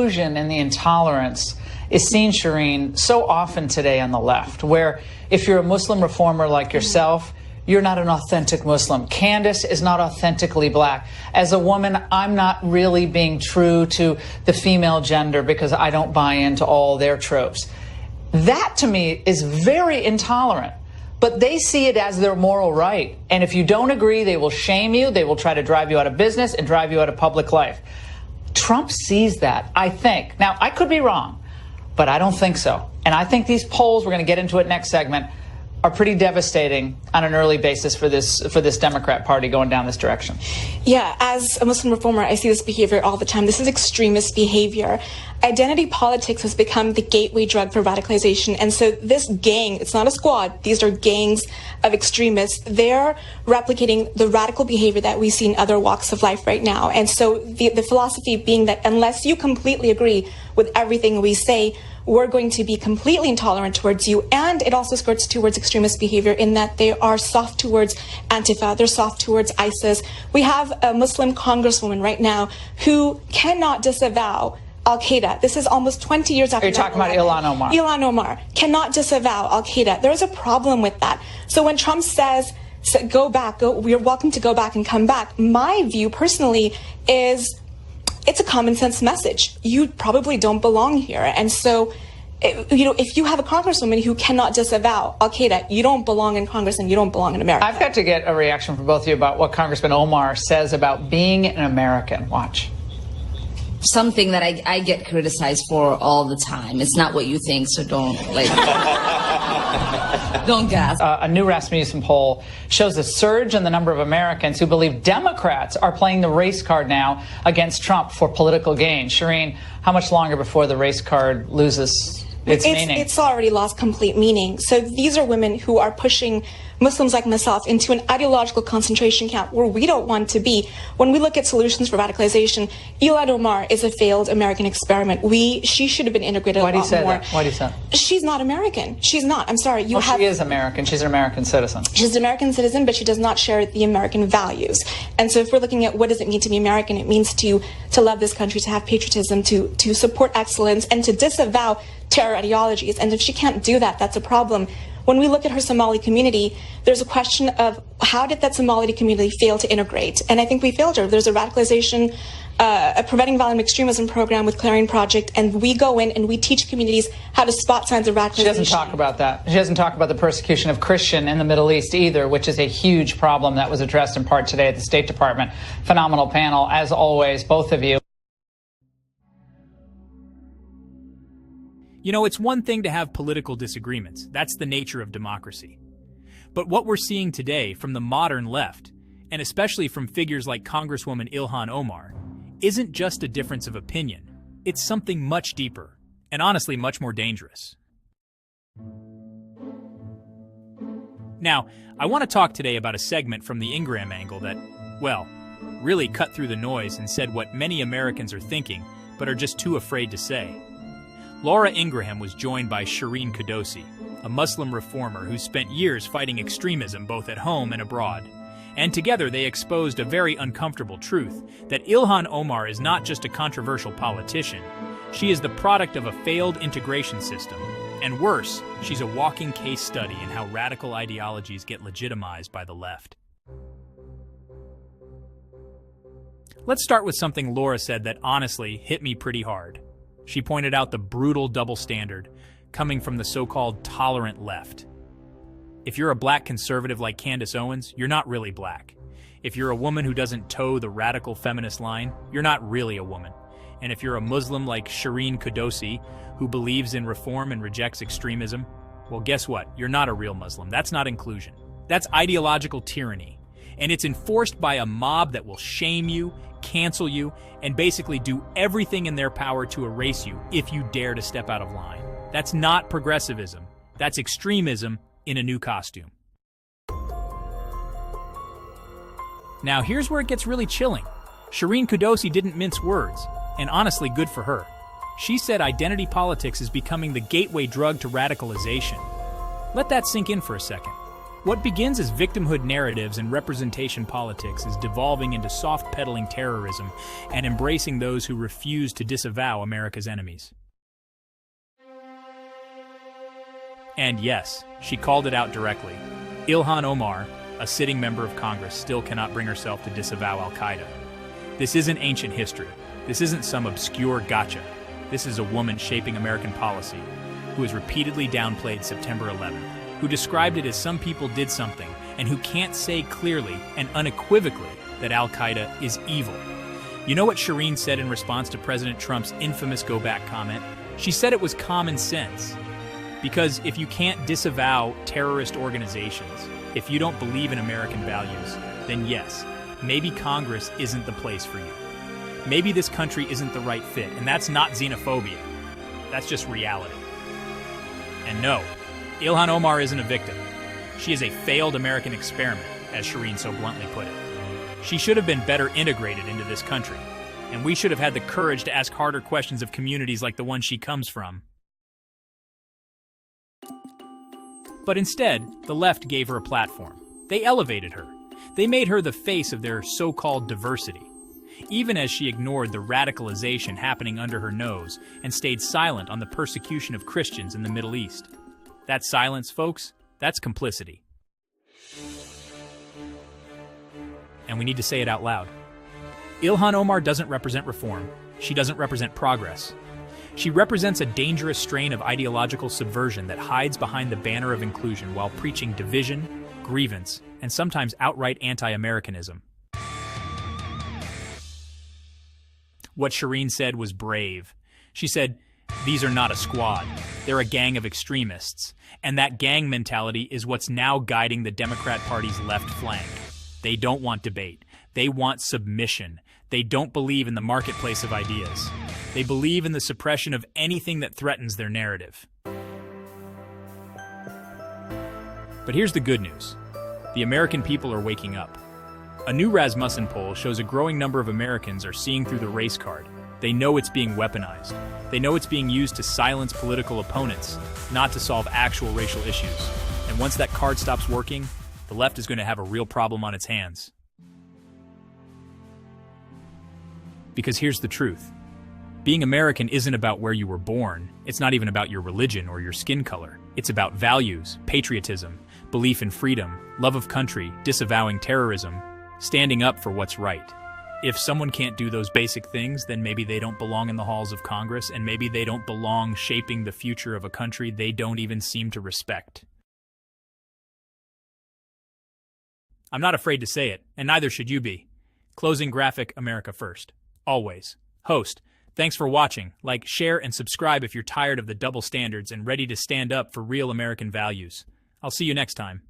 confusion and the intolerance is seen, Shireen, so often today on the left, where if you're a Muslim reformer like yourself, you're not an authentic Muslim. Candace is not authentically black. As a woman, I'm not really being true to the female gender because I don't buy into all their tropes. That, to me, is very intolerant. But they see it as their moral right. And if you don't agree, they will shame you. They will try to drive you out of business and drive you out of public life. Trump sees that, I think. Now, I could be wrong, but I don't think so. And I think these polls, we're going to get into it next segment, are pretty devastating on an early basis for this Democrat Party going down this direction. Yeah, as a Muslim reformer, I see this behavior all the time. This is extremist behavior. Identity politics has become the gateway drug for radicalization. And so this gang, it's not a squad, these are gangs of extremists. They're replicating the radical behavior that we see in other walks of life right now. And so the philosophy being that unless you completely agree with everything we say, we're going to be completely intolerant towards you. And it also skirts towards extremist behavior in that they are soft towards Antifa, they're soft towards ISIS. We have a Muslim congresswoman right now who cannot disavow Al-Qaeda. This is almost 20 years after. Are you talking about Ilhan Omar? Ilhan Omar cannot disavow Al-Qaeda. There is a problem with that. So when Trump says, go back, we're welcome to go back and come back, my view personally is it's a common sense message. You probably don't belong here. And so, if you have a congresswoman who cannot disavow Al-Qaeda, you don't belong in Congress and you don't belong in America. I've got to get a reaction from both of you about what Congressman Omar says about being an American. Watch. Something that I get criticized for all the time. It's not what you think, so don't, don't gasp. A new Rasmussen poll shows a surge in the number of Americans who believe Democrats are playing the race card now against Trump for political gain. Shireen, how much longer before the race card loses its meaning? It's already lost complete meaning. So these are women who are pushing Muslims like myself into an ideological concentration camp where we don't want to be. When we look at solutions for radicalization, Ilhan Omar is a failed American experiment. She should have been integrated a lot more. Why do you say that? She's not American. She's not. I'm sorry. She is American. She's an American citizen. She's an American citizen, but she does not share the American values. And so if we're looking at what does it mean to be American, it means to love this country, to have patriotism, to support excellence, and to disavow terror ideologies. And if she can't do that, that's a problem. When we look at her Somali community, there's a question of how did that Somali community fail to integrate? And I think we failed her. There's a radicalization, a preventing violent extremism program with Clarion Project, and we go in and we teach communities how to spot signs of radicalization. She doesn't talk about that. She doesn't talk about the persecution of Christian in the Middle East either, which is a huge problem that was addressed in part today at the State Department. Phenomenal panel, as always, both of you. You know, it's one thing to have political disagreements. That's the nature of democracy. But what we're seeing today from the modern left, and especially from figures like Congresswoman Ilhan Omar, isn't just a difference of opinion. It's something much deeper, and honestly much more dangerous. Now, I want to talk today about a segment from the Ingraham angle that, well, really cut through the noise and said what many Americans are thinking, but are just too afraid to say. Laura Ingraham was joined by Shireen Kudosi, a Muslim reformer who spent years fighting extremism both at home and abroad. And together they exposed a very uncomfortable truth, that Ilhan Omar is not just a controversial politician. She is the product of a failed integration system. And worse, she's a walking case study in how radical ideologies get legitimized by the left. Let's start with something Laura said that honestly hit me pretty hard. She pointed out the brutal double standard coming from the so-called tolerant left. If you're a black conservative like Candace Owens, you're not really black. If you're a woman who doesn't toe the radical feminist line, you're not really a woman. And if you're a Muslim like Shireen Kudosi, who believes in reform and rejects extremism, well, guess what? You're not a real Muslim. That's not inclusion. That's ideological tyranny. And it's enforced by a mob that will shame you, cancel you, and basically do everything in their power to erase you if you dare to step out of line. That's not progressivism. That's extremism in a new costume. Now, here's where it gets really chilling. Shireen Kudosi didn't mince words, and honestly, good for her. She said identity politics is becoming the gateway drug to radicalization. Let that sink in for a second. What begins as victimhood narratives and representation politics is devolving into soft-pedaling terrorism and embracing those who refuse to disavow America's enemies. And yes, she called it out directly. Ilhan Omar, a sitting member of Congress, still cannot bring herself to disavow al-Qaeda. This isn't ancient history. This isn't some obscure gotcha. This is a woman shaping American policy who has repeatedly downplayed September 11th, who described it as some people did something, and who can't say clearly and unequivocally that al-Qaeda is evil. You know what Shireen said in response to President Trump's infamous go back comment? She said it was common sense. Because if you can't disavow terrorist organizations, if you don't believe in American values, then yes, maybe Congress isn't the place for you. Maybe this country isn't the right fit, and that's not xenophobia. That's just reality. And no, Ilhan Omar isn't a victim. She is a failed American experiment, as Shireen so bluntly put it. She should have been better integrated into this country, and we should have had the courage to ask harder questions of communities like the one she comes from. But instead, the left gave her a platform. They elevated her. They made her the face of their so-called diversity, even as she ignored the radicalization happening under her nose and stayed silent on the persecution of Christians in the Middle East. That silence, folks, that's complicity. And we need to say it out loud. Ilhan Omar doesn't represent reform. She doesn't represent progress. She represents a dangerous strain of ideological subversion that hides behind the banner of inclusion while preaching division, grievance, and sometimes outright anti-Americanism. What Shireen said was brave. She said, "These are not a squad. They're a gang of extremists. And that gang mentality is what's now guiding the Democrat Party's left flank. They don't want debate. They want submission. They don't believe in the marketplace of ideas. They believe in the suppression of anything that threatens their narrative." But here's the good news. The American people are waking up. A new Rasmussen poll shows a growing number of Americans are seeing through the race card. They know it's being weaponized. They know it's being used to silence political opponents, not to solve actual racial issues. And once that card stops working, the left is going to have a real problem on its hands. Because here's the truth. Being American isn't about where you were born. It's not even about your religion or your skin color. It's about values, patriotism, belief in freedom, love of country, disavowing terrorism, standing up for what's right. If someone can't do those basic things, then maybe they don't belong in the halls of Congress, and maybe they don't belong shaping the future of a country they don't even seem to respect. I'm not afraid to say it, and neither should you be. Closing graphic, America first. Always. Host. Thanks for watching. Like, share, and subscribe if you're tired of the double standards and ready to stand up for real American values. I'll see you next time.